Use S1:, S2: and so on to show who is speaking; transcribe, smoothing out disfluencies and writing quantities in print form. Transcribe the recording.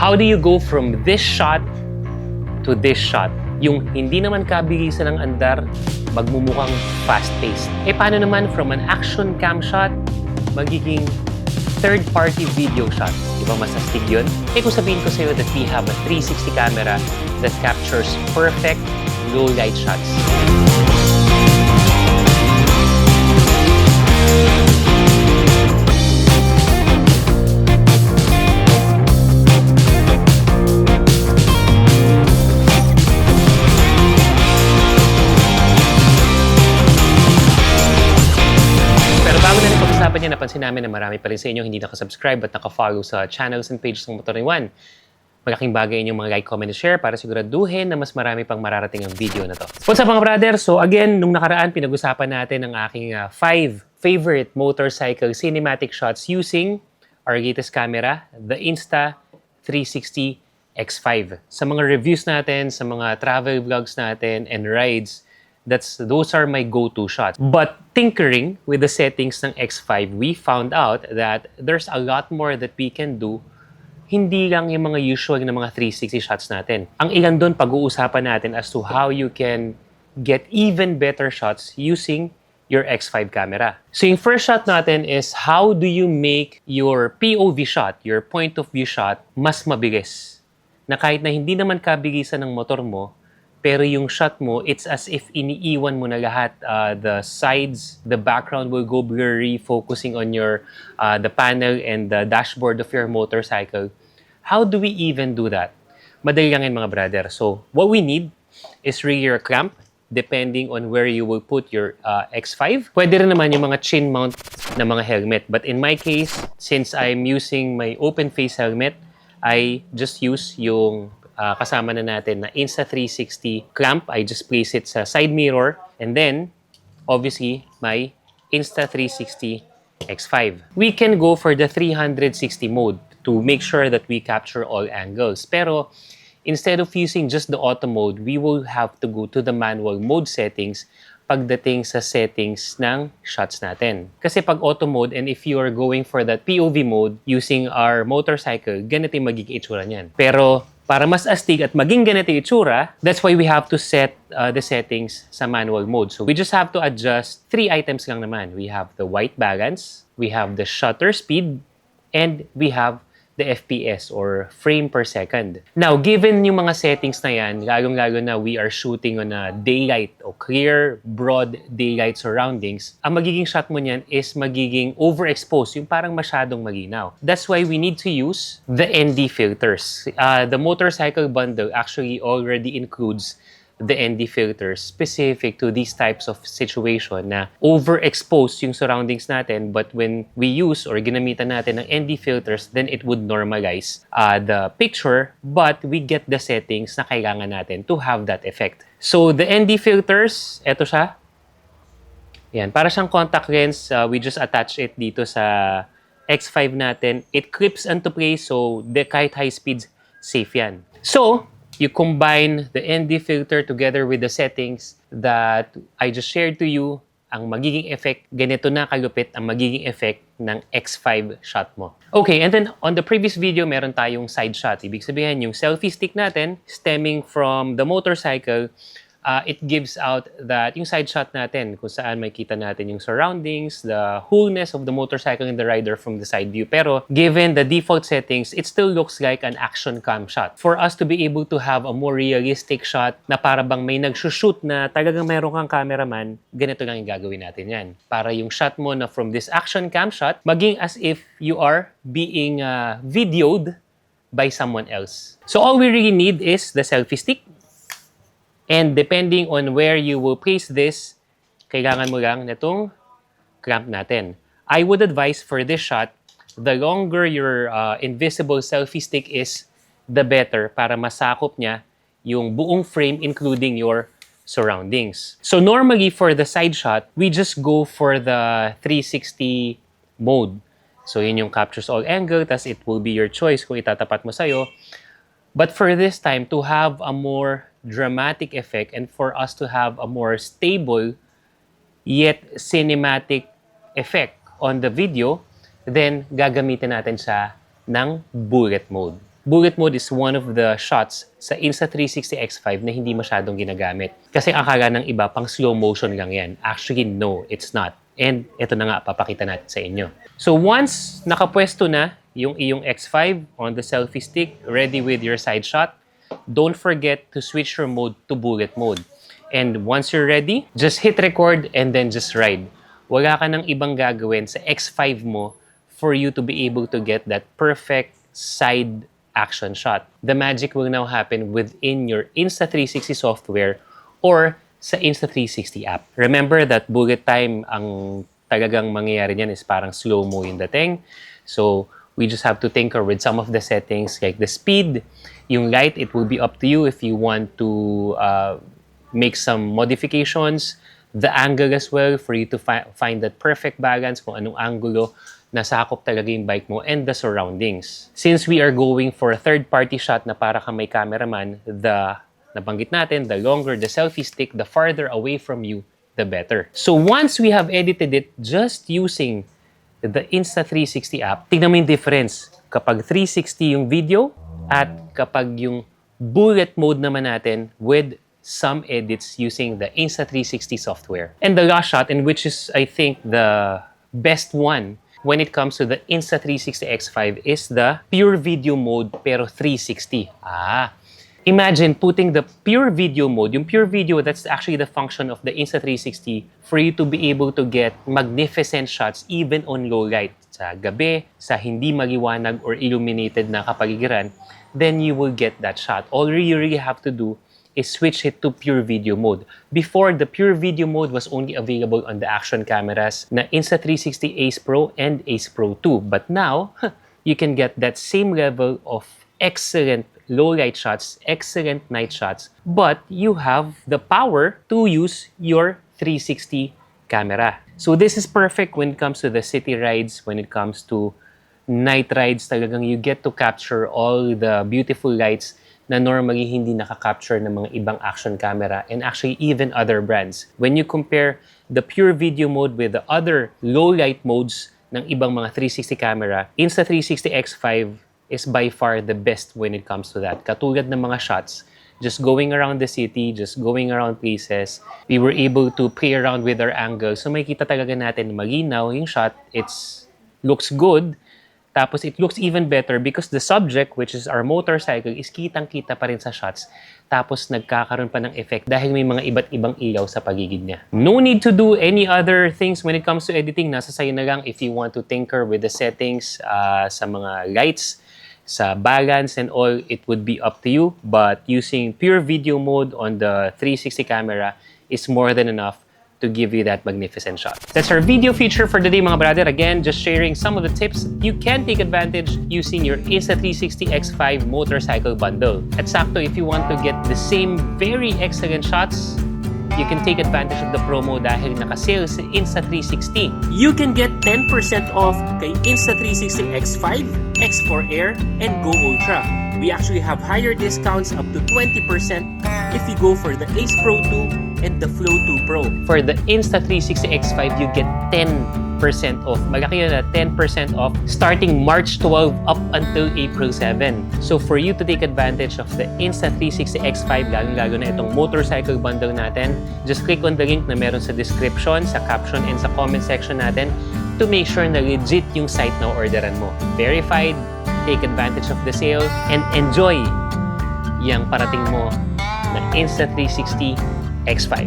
S1: how do you go from this shot to this shot? Yung hindi naman kabilisan ng andar, magmumukhang fast-paced. Paano naman from an action cam shot, magiging third-party video shot? Di ba masastig yun? Kung sabihin ko sa'yo that we have a 360 camera that captures perfect low-light shots. Napansin namin na marami pa rin sa inyo hindi nakasubscribe at nakafollow sa channels and pages ng Motor ni Juan. Malaking bagay inyong mga like, comment, and share para siguraduhin na mas marami pang mararating ang video na to. What's up mga brother? So again, nung nakaraan, pinag-usapan natin ang aking 5 favorite motorcycle cinematic shots using our latest camera, the Insta360 X5. Sa mga reviews natin, sa mga travel vlogs natin, and rides, those are my go-to shots. But tinkering with the settings ng X5, we found out that there's a lot more that we can do. Hindi lang yung mga usual na mga 360 shots natin. Ang ilan doon pag-uusapan natin as to how you can get even better shots using your X5 camera. So yung first shot natin is how do you make your POV shot, your point of view shot, mas mabilis. Na kahit na hindi naman kabilisan ng motor mo, pero yung shot mo, it's as if iniiwan mo na lahat. The sides, the background will go blurry, focusing on the panel and the dashboard of your motorcycle. How do we even do that? Madali lang yan mga brother. So, what we need is really your clamp, depending on where you will put your X5. Pwede rin naman yung mga chin mount na mga helmet. But in my case, since I'm using my open face helmet, I just use yung kasama na natin na Insta360 clamp. I just place it sa side mirror and then obviously my Insta360 X5. We can go for the 360 mode to make sure that we capture all angles. Pero instead of using just the auto mode, we will have to go to the manual mode settings pagdating sa settings ng shots natin. Kasi pag auto mode and if you are going for that POV mode using our motorcycle, ganito yung magiging itsura niyan. Pero para mas astig at maging ganito yung itsura, that's why we have to set the settings sa manual mode. So we just have to adjust 3 items lang naman. We have the white balance, we have the shutter speed, and we have the FPS or frame per second. Now, given yung mga settings na yan, lalong-lalo na we are shooting on a daylight o clear, broad daylight surroundings, ang magiging shot mo niyan is magiging overexposed, yung parang masyadong malinaw. That's why we need to use the ND filters. The motorcycle bundle actually already includes the ND filters specific to these types of situation na overexposed yung surroundings natin, but when we use or ginamitan natin ng ND filters, then it would normalize the picture, but we get the settings na kailangan natin to have that effect. So the ND filters, eto siya. Yan, para siyang contact lens, we just attach it dito sa X5 natin. It clips into place, so kahit high speeds, safe yan. So, you combine the ND filter together with the settings that I just shared to you, ang magiging effect, ganito na kalupit ang magiging effect ng X5 shot mo. Okay, and then on the previous video, meron tayong side shot. Ibig sabihin, yung selfie stick natin, stemming from the motorcycle, it gives out that yung side shot natin, kung saan makita natin yung surroundings, the wholeness of the motorcycle and the rider from the side view. Pero given the default settings, it still looks like an action cam shot. For us to be able to have a more realistic shot na para bang may nagsushoot na talagang meron kang cameraman, ganito lang yung gagawin natin yan. Para yung shot mo na from this action cam shot, maging as if you are being videoed by someone else. So all we really need is the selfie stick. And depending on where you will place this, kailangan mo lang nitong clamp natin. I would advise for this shot, the longer your invisible selfie stick is, the better para masakop niya yung buong frame including your surroundings. So normally for the side shot, we just go for the 360 mode. So yun yung captures all angle, tas it will be your choice kung itatapat mo sa'yo. But for this time, to have a more dramatic effect and for us to have a more stable yet cinematic effect on the video, then gagamitin natin siya ng bullet mode. bullet mode is one of the shots sa Insta360 X5 na hindi masyadong ginagamit. Kasi akala ng iba, pang slow motion lang yan. Actually, no, it's not. And ito na nga, papakita natin sa inyo. So once nakapwesto na yung iyong X5 on the selfie stick, ready with your side shot, don't forget to switch your mode to bullet mode. And once you're ready, just hit record and then just ride. Wala ka nang ibang gagawin sa X5 mo for you to be able to get that perfect side action shot. The magic will now happen within your Insta360 software or sa Insta360 app. Remember that bullet time, ang talagang mangyayari niyan is parang slow-mo yung dating. So, we just have to tinker with some of the settings like the speed, yung light, it will be up to you if you want to make some modifications, the angle as well for you to find that perfect balance kung anong angulo nasakop talaga yung bike mo, and the surroundings. Since we are going for a third-party shot na para kang may cameraman, nabanggit natin, the longer the selfie stick, the farther away from you, the better. So once we have edited it just using the Insta360 app, tignan mo yung difference kapag 360 yung video at kapag yung bullet mode naman natin with some edits using the Insta360 software. And the last shot, and which is, I think, the best one when it comes to the Insta360 X5 is the pure video mode pero 360. Imagine putting the pure video mode. Yung pure video, that's actually the function of the Insta360 for you to be able to get magnificent shots even on low light. Sa gabi, sa hindi maliwanag or illuminated na kapaligiran, then you will get that shot. All you really have to do is switch it to pure video mode. Before, the pure video mode was only available on the action cameras na Insta360 Ace Pro and Ace Pro 2. But now, you can get that same level of excellent low light shots, excellent night shots, but you have the power to use your 360 camera. So this is perfect when it comes to the city rides, when it comes to night rides, talagang you get to capture all the beautiful lights na normally hindi nakaka-capture ng mga ibang action camera and actually even other brands. When you compare the pure video mode with the other low light modes ng ibang mga 360 camera, Insta360 X5 is by far the best when it comes to that. Katulad ng mga shots, just going around the city, just going around places, we were able to play around with our angles. So makikita talaga natin malinaw yung shot, looks good. Tapos it looks even better because the subject, which is our motorcycle, is kitang-kita pa rin sa shots. Tapos nagkakaroon pa ng effect dahil may mga iba't ibang ilaw sa paligid niya. No need to do any other things when it comes to editing. Nasa sayo na lang if you want to tinker with the settings sa mga lights, sa balance and all, it would be up to you. But using pure video mode on the 360 camera is more than enough to give you that magnificent shot. That's our video feature for the day, mga brother. Again, just sharing some of the tips you can take advantage using your Insta360 X5 motorcycle bundle. At sakto, if you want to get the same very excellent shots, you can take advantage of the promo dahil naka-sale sa Insta360. You can get 10% off kay Insta360 X5, X4 Air, and Go Ultra. We actually have higher discounts up to 20% if you go for the Ace Pro 2 and the Flow 2 Pro. For the Insta360 X5, you get 10% off. Malaki yun na 10% off starting March 12 up until April 7. So for you to take advantage of the Insta360 X5, lalong-lalo na itong motorcycle bundle natin, just click on the link na meron sa description, sa caption, and sa comment section natin to make sure na legit yung site na orderan mo. Verified, take advantage of the sale, and enjoy yung parating mo na Insta360 X5.